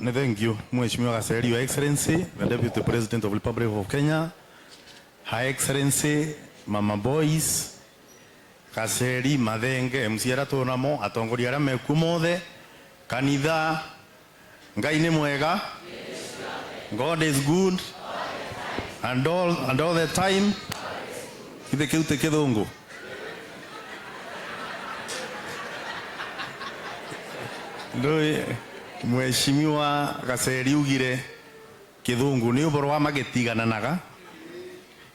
Thank you, Mheshimiwa Kaseri, Your Excellency, the Deputy President of the Republic of Kenya, Her Excellency, Mama Boys, Kaseri, Madenge, MCR Tonamo, atongoria aria meku mothe, kanitha, Ngai ni mwega, God is good, and all the time, kithe kiu ti kithungu. Ndoi Mheshimiwa Kaseri ugire kithungu ni uboro wa magitigananaga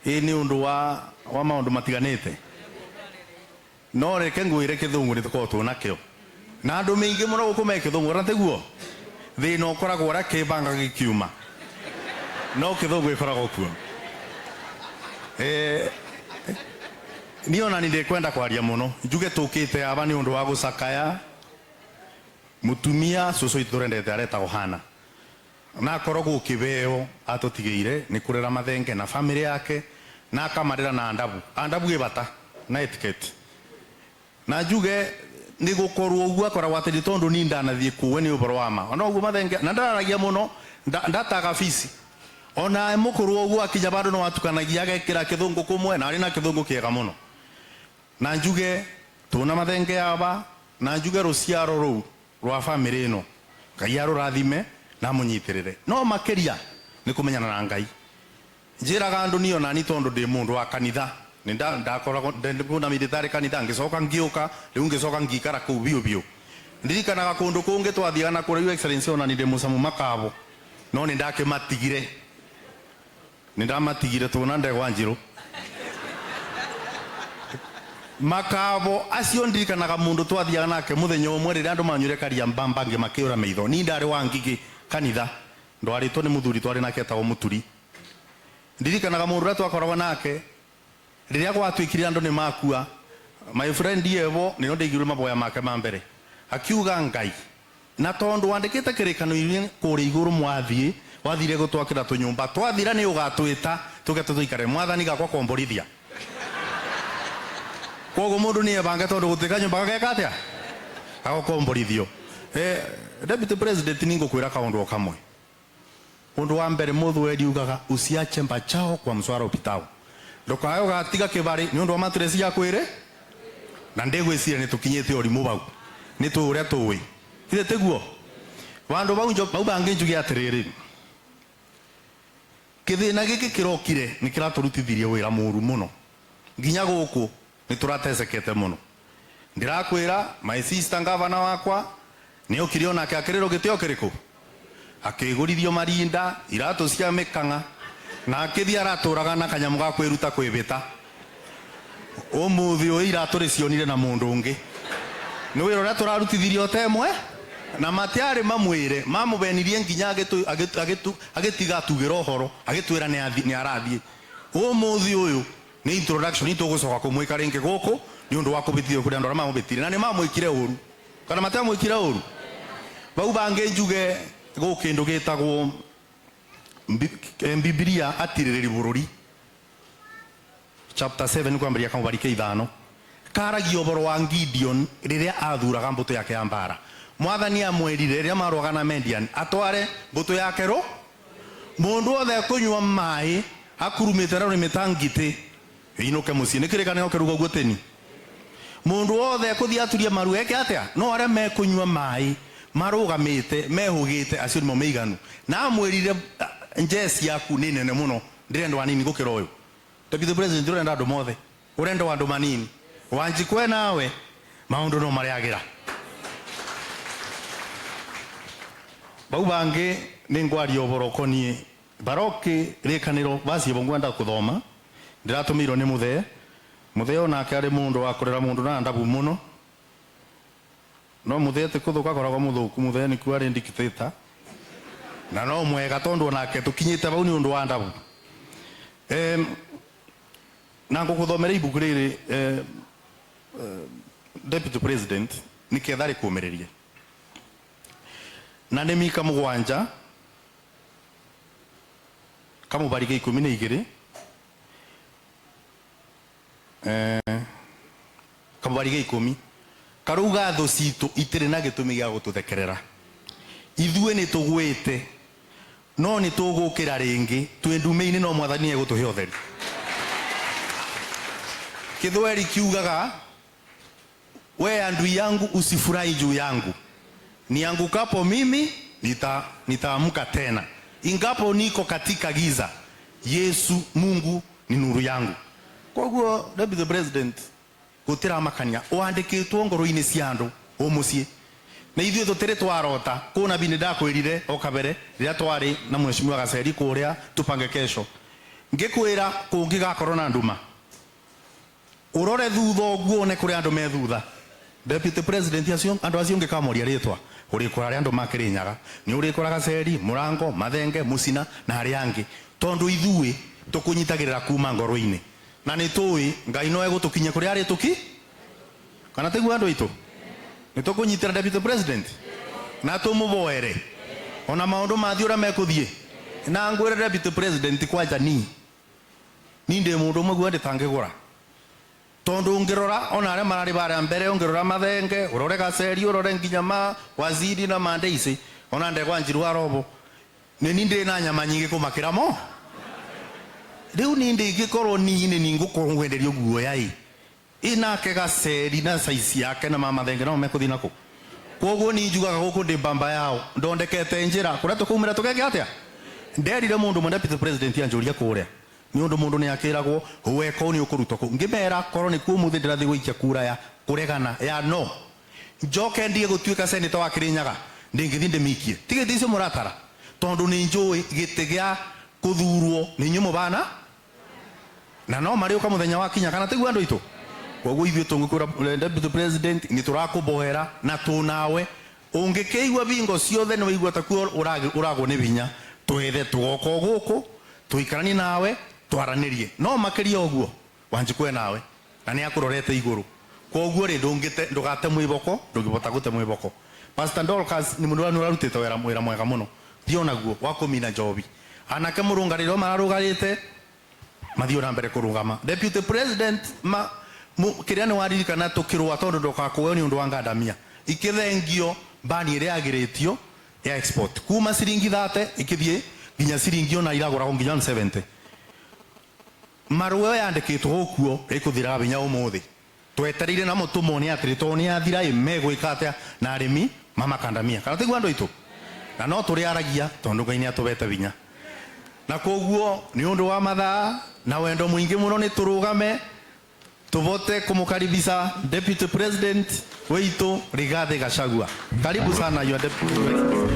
ni undu wa maundu matiganite no reke ngwire kithungu ni tukotu nakio na andu mingi muno gukume kithungu rateguo thina ukoragwo ra kibanga gikiuma no kithungu ikoragwo kuo ni ona ni ndekwenda kwaria muno njuge tukite aba ni undu wa gucakaya mutumia cucu itu turendete areta Hana na korogwo kibeo atutigire ni kurera Mathenge na family yake na akamarira na andabu gibata na etiquette na njuge ni gukorwo ugu akoragwo atiri tondu ni ndanathie kuwe ni uboro wama ona ugu Mathenge na ndaragia muno ndataga fisi ona mukuru ugu akija bado no watukanagia agekira kithungu kumwe na ari na kithungu kiega muno na njuge tuna Mathenge aba na njuge ruciaro ruu rwa family ino Ngai arurathime na munyitirire no makeria ni kumenyana na Ngai njiraga andu ni ona ni tondu ndi mundu wa kanitha ni ndakoragwo ndikuna military kanitha ngicoka ngiuka riu ngicoka ngikara ku biu ndirikanaga kundu kungi twathiana kuri Your Excellency ona ni ndi mucamu makabo no ni ndakimatigire ni ndamatigire tuna ndegwa njiru makabo acio ndirikanaga mundu twathiaga nake muthenya umwe riria andu manyure karia mbambange makiura maitho ni ndari wa ngigi kanitha ndwaritwo ni muthuri twari nake tawo muturi ndirikanaga mundu ria twakoragwo nake riria gwatwikire andu ni makua my friend Yevo ni no ndigirwe maboya make ma mbere akiuga Ngai na tondu wandikite kirikano iri kuri iguru mwathie wathire gutwakira tunyumba twathira ni ugatwita tugete tuikare mwathani gakwa komborithia kogo mundu ni ebanga tondu gutika nyumba gake atia agokomborithio Deputy President ningo kwira kaundu kamwe undu wa mbere muthweri ugaga usiache mbachao kwa mswara upitao ndokayo gatiga kibari ni undu wa matresi ya kwire na ndegwicire ni tukinyite orimu bau ni tu uria tuwi kire teguo wandu bau bangi njugi atiriri kithina giki kirokire ni kiraturutithirie wira muru muno nginya guku ni turatecekete muno ndirakwira my sister governor wakwa ni ukirio nake akiriro gitio kiriku akigurithio marinda iratu cia mikanga na akithia araturaga na kanyamu ga kwiruta kwibita umuthi uyu iratu ricionire na mundu ungi ni wira uria turarutithirio temwe na matiari mamwire mamubenirie nginya agitiga tugira uhoro agitwira ni arathie umuthi uyu ni introduction ni tugucoka kumwika ringi guku ni undu wa kubitithio kuri andu arama mubitire na ni mamwikire uru kana matamwikire uru bau bangi njuge gukindu gitagwo Biblia atiriri bururi chapter 7 kwambiria kamubarike 5 karagio uboro wa Gideon riria athuraga mbuto yake ya mbara mwathani amwerire riria marwaga na Median atware mbuto yake ro mundu othe kunywa mai akurumite ro ni mitangite inuke mucie nikirikane okeruga guteni mundu othe kuthia aturia maru yake atia no aria mekunywa mai marugamite mehugite acio ni meiganu na amwerire njesi yaku ni nene muno ndirenda wanini gukira uyu Deputy President urenda andu mothe urenda andu manini wanjikwe nawe maundu no mariagira bau bangi ni ngwari oboro konie baroki rikaniro basi bongwenda kuthoma ndiratumiro ni muthe onake ari mundu wa kurera mundu na ndabu muno no muthe te kuthuka koragwo muthuku muthe ni kwari dictator na no mwega tondu onake tukinyite bau ni undu wa ndabu na ngukuthomera ibuku riri Deputy President ni kethari kumererie na ni mika mugwanja kamubarike 12 kamubarike 10 karuga tho citu itire na gitumi gya gututhekerera Ithue ni tugwite no ni tugukira ringi twendume-ini no mwathani egutuhe utheri. Kithweri kiugaga we andui yangu usifurahi juu yangu, niangukapo mimi nitaamka tena, ingapo niko katika giza Yesu Mungu ni nuru yangu. Koguo Deputy President gutira makania wandikitwo ngoro-ini cia andu umucie na ithuĩ tutire twarota kuna bini ndakwirire o kabere rĩrĩa twari na Mheshimiwa Gaceri kuria tupange kesho ngikwira kungigakorwo na nduma urore thutha ũguo one kuri andu me thutha. Deputy President acio andu acio ngikamoria ritwa urikora ri andu makirinyaga ni urikora Gaceri, Murango, Mathenge, Musina na aria angi tondu ithuĩ tukunyitagirira kuma ngoro-ini na ni tui Ngai no egutukinya kuri ari tuki kana tegu andu itu ni tukunyitira Deputy President na tumuboere ona maundu mathi ura mekuthie na ngwire Deputy President kwanja ni ndi mundu mwe gwende tangigura tondu ngirora ona aria marari bare mbere ngirora Mathenge urore Gaceri urore nginya Waziri na Mandeisi ona ndegwa Njiru Arobo ni ndi na nyama nyingi kumakira mo riu ni ndi gikorwo ni ngukorwo ngwenderio guo yai inake Gaceri na saizi yake na Mathenge no mekuthi nako. Koguo ni njugaga guku ndi mbamba yao ndondekete njira kuria tukumira tugeke atia nderire mundu mwe Deputy President anjuria kuria ni undu mundu ni akiragwo weko ni ukuruta ku ngimera korwo ni kuo muthi ndirathi guikia kura ya kuregana ya no njoke ndie gutuika senator wa Kirinyaga ndingithi ndimikie tigiti icio muratara tondu ni njui giti gia kuthurwo ni nyumu bana na no mari uka muthenya wa kinya kana tegu andu itu. Koguo ithuĩ tungikura Deputy President ni turakuboera na tunawe ungikeigua bingo ciothe ni wigua takuo uragwo ni binya twethe tugoko guku tuikarani nawe twaranirie no makiria uguo Wanjikũ nawe na ni akurorete iguru. Koguo ri ndugate mwiboko ndungibota gute mwiboko. Pastor Dorcas ni mundu urarutite wera mwega muno thio naguo wa kumina Njobi anake murungariro mararugarite mathio na mbere kurungama. Deputy President kiria ni waririkana tukirwa tondu ndukakuwe ni undu wa ngandamia ikithengio bani ire agiritio ya export kuma ciringi 30 ikithie nginya ciringi ona iragura nginya 70 marwe yandikitwo gukuo ikuthira binya umuthi twetereire na mutumo ni atiri toni athira imegwika atia na arimi mamakandamia kana tigwa andu itu na no turi aragia tondu Ngai ni atubete binya na koguo ni undu wa mathaa na wendo mwingi muno ni turugame tuvote kumukaribisha Deputy President wetu Rigathi Gachagua. Karibu sana your Deputy President.